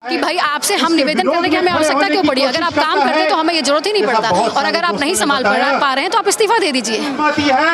कि भाई आपसे हम निवेदन करने की हमें आवश्यकता क्यों पड़ी? अगर आप काम करते तो हमें ये जरूरत ही नहीं पड़ता, और अगर आप नहीं संभाल पा रहे हैं तो आप इस्तीफा दे दीजिए।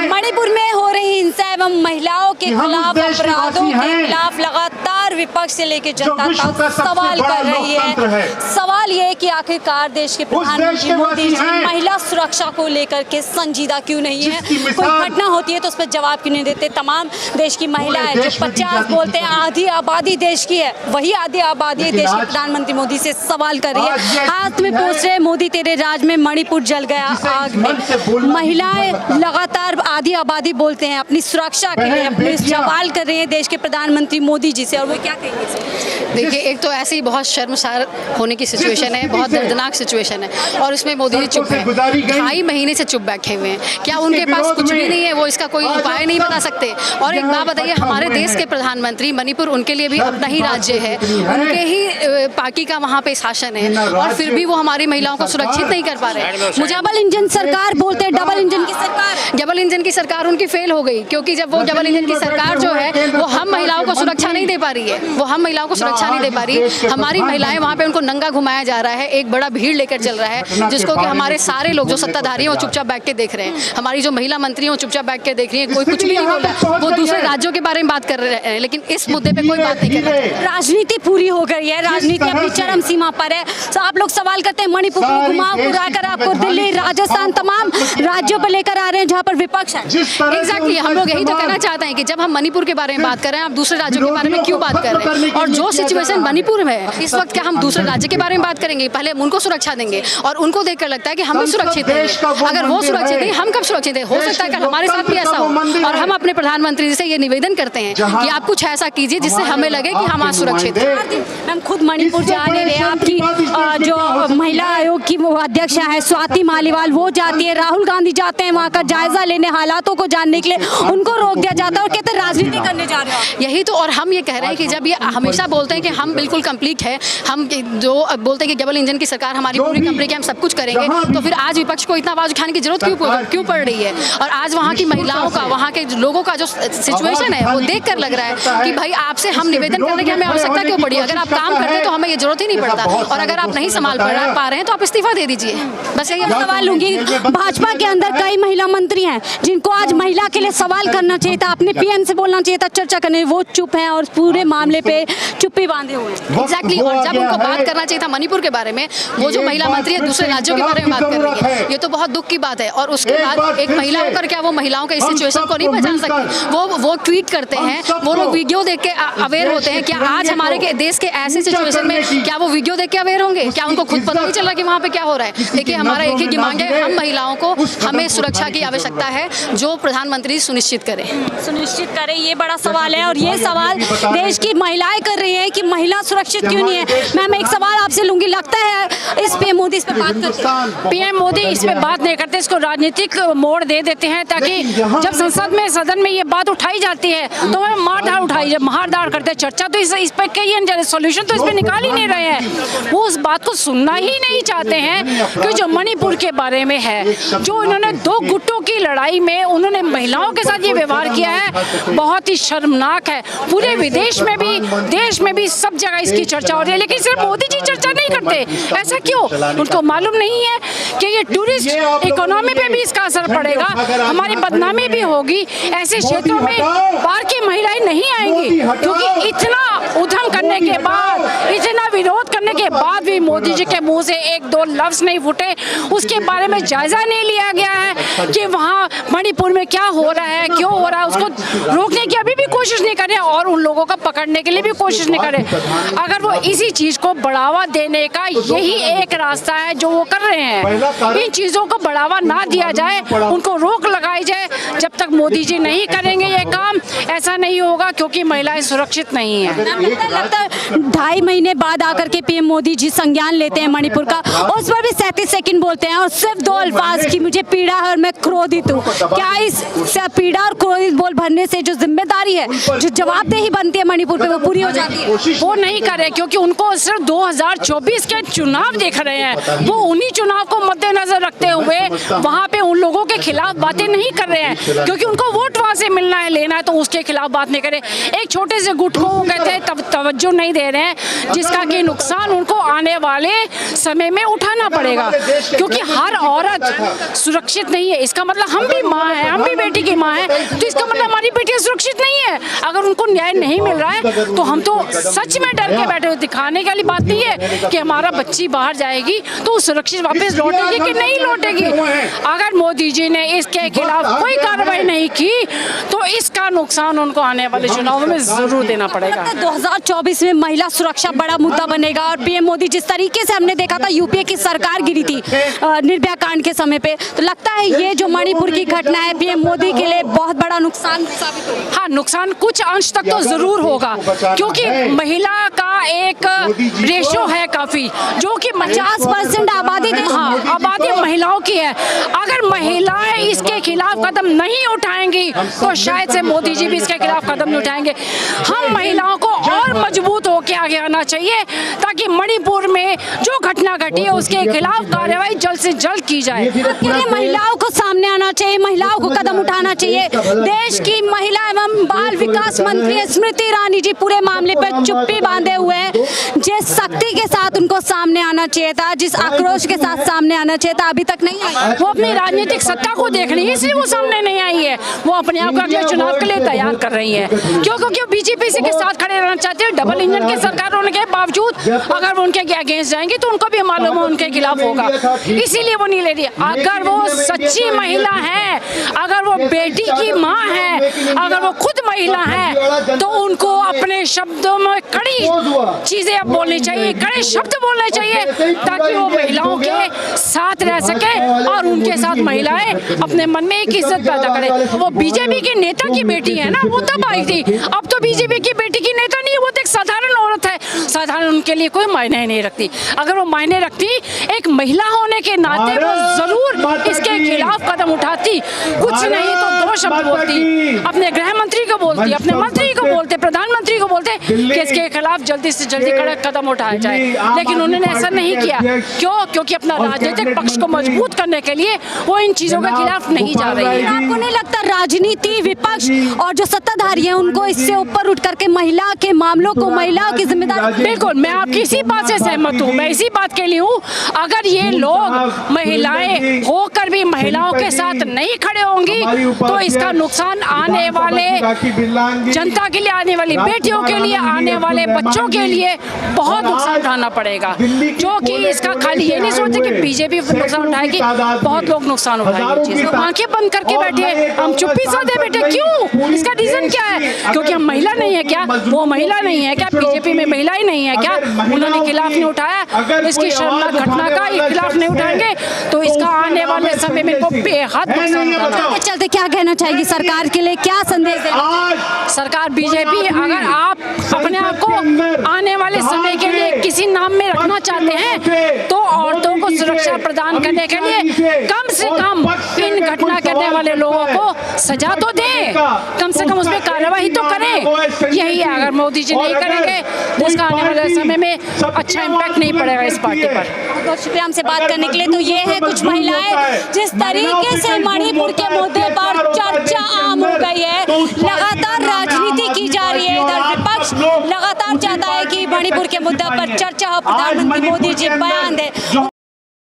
मणिपुर में हो रही हिंसा एवं महिलाओं के खिलाफ अपराधों के खिलाफ लगातार विपक्ष से लेकर जनता तक सवाल कर रही है। सवाल ये है कि आखिरकार देश के प्रधानमंत्री मोदी जी महिला सुरक्षा को लेकर के संजीदा क्यों नहीं है? कोई घटना होती है तो उस पर जवाब क्यों नहीं देते? तमाम देश की महिलाएं जो 50 बोलते हैं आधी आबादी देश की है, वही आधी आबादी देश के प्रधानमंत्री मोदी से सवाल कर रही है। हाथ में पूछ रहे मोदी तेरे राज में मणिपुर जल गया आग में। महिलाएं लगातार आधी आबादी बोलते हैं अपनी सुरक्षा के लिए अपने सवाल कर रही है देश के प्रधानमंत्री मोदी जी से, और वो क्या कहेंगे? देखिए, एक तो ऐसी बहुत शर्मसार होने की सिचुएशन है, बहुत दर्दनाक सिचुएशन है, और इसमें मोदी जी चुप है, 2.5 महीने से चुप बैठे हुए हैं। क्या उनके पास कुछ भी नहीं है? वो इसका कोई उपाय नहीं बता सकते? और एक बात बताइए, हमारे देश के प्रधानमंत्री, मणिपुर उनके लिए भी अपना ही राज्य है, उनके ही पार्टी का वहाँ पे शासन है, और फिर भी वो हमारी महिलाओं को सुरक्षित नहीं कर पा रहे। मुझे डबल इंजन सरकार बोलते हैं, डबल इंजन की सरकार। डबल इंजन की सरकार उनकी फेल हो गई, क्योंकि जब वो डबल इंजन की सरकार जो है वो हम महिलाओं को सुरक्षा नहीं दे पा रही है, वो हम महिलाओं को सुरक्षा नहीं दे पा रही। हमारी महिलाएं वहाँ पे उनको नंगा घुमाया जा रहा है, एक बड़ा भीड़ लेकर चल रहा है, जिसको कि हमारे सारे लोग जो सत्ताधारी हैं वो चुपचाप बैठ के देख रहे हैं। हमारी जो महिला मंत्री हैं वो चुपचाप बैठ के देख रही है, कोई कुछ भी नहीं बोल रहा है। वो दूसरे राज्यों के बारे में बात कर रहे हैं, लेकिन इस मुद्दे पे कोई बात नहीं कर रहा है। राजनीति पूरी हो गई है, राजनीति अपनी चरम सीमा पर है। तो आप लोग सवाल करते हैं मणिपुर को घुमा फिरा कर आपको दिल्ली, राजस्थान, तमाम राज्यों पर लेकर आ रहे हैं जहाँ पर विपक्ष है। एग्जैक्टली, हम लोग यही तो कहना चाहते हैं कि जब हम मणिपुर के बारे में बात कर रहे हैं, आप दूसरे राज्यों के बारे में क्यों बात कर रहे हैं? और जो सिचुएशन मणिपुर में है इस वक्त, क्या हम दूसरे राज्य के बारे में बात करेंगे? पहले हम उनको सुरक्षा देंगे, और उनको देखकर लगता है कि हम भी सुरक्षित हैं। अगर वो सुरक्षित है, हम कब सुरक्षित है? हो सकता है कि हमारे साथ भी ऐसा हो, और हम अपने प्रधानमंत्री जी से ये निवेदन करते हैं कि आप कुछ ऐसा कीजिए जिससे हमें लगे कि हम आज सुरक्षित हैं। हम खुद मणिपुर जा नहीं रहे, आपकी जो महिला आयोग की वो अध्यक्ष है स्वाति मालीवाल, वो जाती है, राहुल गांधी जाते हैं वहाँ का जायजा लेने, हालातों को जानने के लिए, उनको रोक दिया जाता है और कहते हैं राजनीति करने जा रहे हैं। यही तो, और हम ये कह रहे हैं कि जब ये हमेशा बोलते हैं कि हम बिल्कुल कंप्लीट है, हम जो बोलते हैं कि डबल इंजन की सरकार हमारी पूरी कंपनी की, हम सब कुछ करेंगे, तो फिर आज विपक्ष को इतना आवाज उठाने की जरूरत क्यों पड़ रही है? और आज वहाँ की महिलाओं का, वहाँ के लोगों का जो सिचुएशन है वो देख कर लग रहा है कि भाई आपसे हम निवेदन करने की हमें आवश्यकता क्यों पड़ी? अगर आप काम करते तो हमें ये जरूरत ही नहीं पड़ता, और अगर आप नहीं संभाल पा रहे हैं तो आप इस्तीफा दे दीजिए। बस यही सवाल लूंगी। भाजपा के अंदर कई महिला मंत्री हैं जिनको आज महिला के लिए सवाल करना चाहिए था, अपने पीएम से बोलना चाहिए था, चर्चा करने, वो चुप हैं और पूरे मामले पे चुप्पी बांधे हुए हैं। एग्जैक्टली, और जब उनको बात करना चाहिए था मणिपुर के बारे में, वो जो महिला मंत्री है दूसरे राज्यों के बारे में बात कर रही है, ये तो बहुत दुख की बात है। और उसके बाद एक महिला होकर क्या वो महिलाओं के इस सिचुएशन को नहीं पहचान सकती? वो ट्वीट करते हैं, वो लोग वीडियो देख के अवेयर होते हैं। क्या आज हमारे देश के ऐसे सिचुएशन में क्या वो वीडियो देख के अवेयर होंगे? क्या उनको खुद पता नहीं चल रहा कि वहाँ पे क्या हो रहा है? देखिए, हमारा एक ही डिमांड है, हम महिलाओं को, हमें सुरक्षा की आवश्यकता है, जो प्रधानमंत्री सुनिश्चित करें। ये बड़ा सवाल है, और ये सवाल देश की महिलाएं कर रही है कि महिला सुरक्षित क्यों नहीं है। मैम, एक सवाल आपसे लूंगी, लगता है इस पीएम मोदी इस पे बात करते? पीएम मोदी इस पे बात नहीं करते, इसको राजनीतिक मोड़ दे देते हैं, ताकि जब संसद में, सदन में ये बात उठाई जाती है तो वह मारधाड़ उठाई, जब मारधाड़ करते चर्चा, तो इस पर कई सोल्यूशन तो इस पे निकाल ही नहीं रहे हैं। वो उस बात को सुनना ही नहीं चाहते हैं कि जो मणिपुर के बारे में है, जो उन्होंने 2 गुटों की लड़ाई में उन्होंने महिलाओं के साथ ये व्यवहार किया है, बहुत ही शर्मनाक है। पूरे विदेश में भी, देश में भी, सब जगह इसकी चर्चा हो रही है, लेकिन सिर्फ मोदी जी चर्चा नहीं करते। ऐसा क्यों? उनको मालूम नहीं है कि ये टूरिस्ट इकोनॉमी पे भी इसका असर पड़ेगा, हमारी बदनामी भी होगी। ऐसे क्षेत्रों में बाहर की महिलाएं नहीं आएंगी, क्योंकि इतना उद्यम करने के बाद, इतना विरोध करने के बाद भी मोदी जी के मुंह से 1-2 लफ्ज नहीं फूटे। उसके बारे में जायजा नहीं लिया गया है कि वहाँ मणिपुर में क्या हो रहा है, क्यों हो रहा है, उसको रोकने की अभी भी कोशिश नहीं कर रहे, और उन लोगों को पकड़ने के लिए भी कोशिश नहीं कर रहे। अगर वो इसी चीज को बढ़ावा देने का यही एक रास्ता है जो वो कर रहे हैं, इन चीजों को बढ़ावा ना दिया जाए, उनको रोक लगाई जाए, जब तक मोदी जी नहीं करेंगे ये काम, ऐसा नहीं होगा, क्योंकि महिलाएं सुरक्षित नहीं है। लगता है 2.5 महीने बाद आकर के पीएम मोदी जी संज्ञान लेते हैं मणिपुर का, उस पर भी 37 सेकंड बोलते हैं और सिर्फ 2 अल्फाज की मुझे पीड़ा है और मैं क्रोधित हूँ। क्या इस पीड़ा और क्रोधित बोल भरने से जो जिम्मेदारी है, जो जवाबदेही बनती है मणिपुर पे, वो पूरी हो जाती है? वो नहीं कर रहे क्योंकि उनको सिर्फ 2024 के चुनाव देख रहे हैं। वो उन्हीं चुनाव को मद्देनजर रखते हुए वहाँ पे उन लोगों के खिलाफ बातें नहीं कर रहे हैं, क्योंकि उनको वोट वहाँ से मिलना है, लेना है, तो उसके खिलाफ बात नहीं करें। एक छोटे से गुट को कहते हैं तवज्जो नहीं दे रहे हैं, जिसका कि नुकसान उनको आने वाले समय में उठाना पड़ेगा, क्योंकि हर औरत सुरक्षित नहीं है। इसका मतलब हम भी माँ हैं, हम भी बेटी की माँ हैं, तो इसका मतलब हमारी बेटियाँ सुरक्षित नहीं है। अगर उनको न्याय नहीं मिल रहा है तो हम तो सच में डर के बैठे हो। दिखाने वाली बात नहीं है कि हमारा बच्ची बाहर जाएगी तो सुरक्षित वापस लौटेगी कि नहीं लौटेगी। अगर मोदी जी ने इसके खिलाफ कोई कार्रवाई नहीं की तो इसका नुकसान उनको आने वाले चुनाव में जरूर देना पड़ेगा। 2024 में महिला सुरक्षा बड़ा मुद्दा बनेगा और पीएम मोदी जिस तरीके से हमने देखा था यूपीए की सरकार गिरी थी निर्भया कांड के समय पे, तो लगता है ये जो मणिपुर की घटना है पीएम मोदी के लिए बहुत बड़ा नुकसान साबित होगा। हाँ, नुकसान कुछ अंश तक तो जरूर होगा, क्योंकि महिला का एक रेशो है काफी, जो कि 50% आबादी, हाँ, आबादी महिलाओं की है। अगर महिलाएं इसके खिलाफ कदम नहीं उठाएंगी तो शायद से मोदी जी भी इसके खिलाफ कदम नहीं उठाएंगे। हम महिलाओं को और मजबूत होकर आगे आना चाहिए ताकि मणिपुर में जो घटना घटी है उसके खिलाफ कार्रवाई जल्द से जल्द की जाए। महिलाओं को सामने आना चाहिए, महिलाओं को कदम उठाना चाहिए। देश की महिला एवं बाल विकास मंत्री स्मृति ईरानी जी पूरे मामले पर चुप्पी बांधे हुए हैं। जिस शक्ति के साथ उनको सामने आना चाहिए था, जिस आक्रोश के साथ सामने आना चाहिए था, अभी तक नहीं आई। वो अपनी राजनीतिक सत्ता को देख रही है, इसलिए वो सामने नहीं आई है। वो अपने आप को अगले चुनाव के लिए तैयार कर रही है, क्योंकि बीजेपी के साथ खड़े रहना चाहते हैं। डबल इंजन की सरकार होने के बावजूद अगर वो उनके अगेंस्ट जाएंगे तो उनको भी मालूम है उनके खिलाफ होगा, इसीलिए वो नहीं ले रही। अगर वो सच्ची महिला है, अगर वो बेटी की माँ है, अगर वो खुद महिला है, तो उनको अपने शब्दों में कड़ी चीजें बोलनी चाहिए, कड़े शब्द बोलने चाहिए, ताकि वो महिलाओं के साथ रह सके और उनके साथ महिलाएं अपने मन में एक इज्जत पैदा करें। वो बीजेपी के नेता की बेटी है ना, वो तब आई थी, अब तो बीजेपी की बेटी की नेता नहीं है, वो तो एक साधारण औरत है। साधारण उनके लिए कोई मायने नहीं रखती। अगर वो मायने रखती, एक महिला होने के नाते वो जरूर इसके खिलाफ कदम उठाती, कुछ नहीं तो 2 शब्द बोलती, अपने गृह मंत्री को बोलती, अपने मंत्री को बोलते, प्रधानमंत्री को बोलते कि इसके खिलाफ जल्दी से जल्दी कड़क कदम उठाया जाए। लेकिन उन्होंने ऐसा नहीं किया। क्यों? क्योंकि अपना राजनीतिक पक्ष को मजबूत करने के लिए वो इन चीजों के खिलाफ नहीं जा रही है। आपको नहीं लगता राजनीति, विपक्ष और जो सत्ताधारी है उनको इससे ऊपर उठ करके महिला के मामलों को, महिलाओं की जिम्मेदारी? बिल्कुल, मैं आपकी इसी बात से सहमत हूँ, मैं इसी बात के लिए हूँ। अगर ये लोग महिलाएं होकर भी महिलाओं के साथ नहीं खड़े होंगी तो इसका नुकसान आने वाले जनता के लिए, आने वाली बेटियों के लिए, आने वाले बच्चों के लिए बहुत नुकसान उठाना पड़ेगा। जो कि इसका खाली ये नहीं सोचते कि बीजेपी नुकसान उठाएगी, बहुत लोग नुकसान उठाएंगे। आंखें बंद करके बैठे, हम चुप्पी साधे बैठे, क्यों? इसका रीजन क्या है? क्योंकि हम महिला नहीं है क्या? वो महिला नहीं है क्या? बीजेपी में महिला ही नहीं है क्या? उन्होंने खिलाफ नहीं उठाया, इसकी शर्मनाक घटना का खिलाफ नहीं उठाएंगे तो इसका आने वाले समय में इनको बेहद नुकसान होगा। चलते क्या कहना चाहेगी सरकार के लिए, क्या संदेश देना? सरकार, बीजेपी, अगर आप अपने आप को आने वाले समय के लिए किसी नाम में रखना चाहते हैं तो औरतों को सुरक्षा प्रदान करने के लिए कम से कम इन घटना करने वाले लोगों को सजा तो दें, कम से कम उसमें कार्रवाई तो करें। यही है, अगर मोदी जी नहीं करेंगे तो इसका आने वाले समय में अच्छा इम्पैक्ट नहीं पड़ेगा इस पार्टी पर। बहुत शुक्रिया हमसे बात करने के लिए। तो ये है कुछ महिलाएं जिस तरीके से मणिपुर के मुद्दे पर चर्चा आम हो गई है, लगातार राजनीति की जा रही है। इधर विपक्ष लगातार चाहता है कि मणिपुर के मुद्दे पर चर्चा हो, प्रधानमंत्री मोदी जी बयान दें।